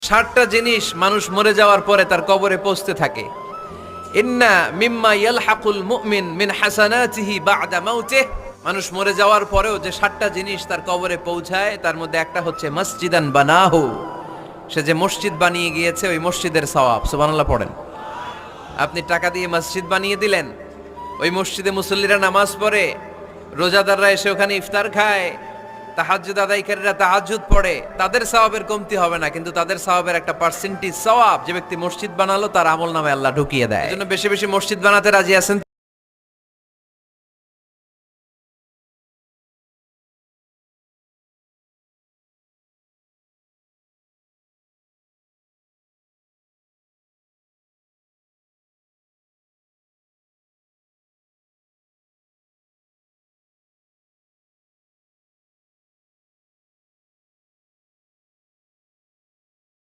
60টা জিনিস মানুষ মরে যাওয়ার পরে তার কবরে পৌঁছতে থাকে। ইন্না মিম্মা ইয়ালহাকুল মুমিন মিন হাসানাতিহি বা'দা মাউতিহি, মানুষ মরে যাওয়ার পরেও যে 60টা জিনিস তার কবরে পৌঁছায় তার মধ্যে একটা হচ্ছে মসজিদান বানাহু, সে যে মসজিদ বানিয়ে গিয়েছে ওই মসজিদের সওয়াব। সুবহানাল্লাহ পড়েন। আপনি টাকা দিয়ে মসজিদ বানিয়ে দিলেন, ওই মসজিদে মুসল্লিরা নামাজ পড়ে, রোজাদাররা এসে ওখানে ইফতার খায়, তাহাজ্জুদ আদায়কারীরা তাহাজ্জুদ পড়ে, তাদের সওয়াবের কমতি হবে না, কিন্তু তাদের সওয়াবের একটা পার্সেন্টেজ সওয়াব যে ব্যক্তি মসজিদ বানালো তার আমল নামে আল্লাহ ঢুকিয়ে দেয়। এজন্য বেশি বেশি মসজিদ বানাতে রাজি আছেন?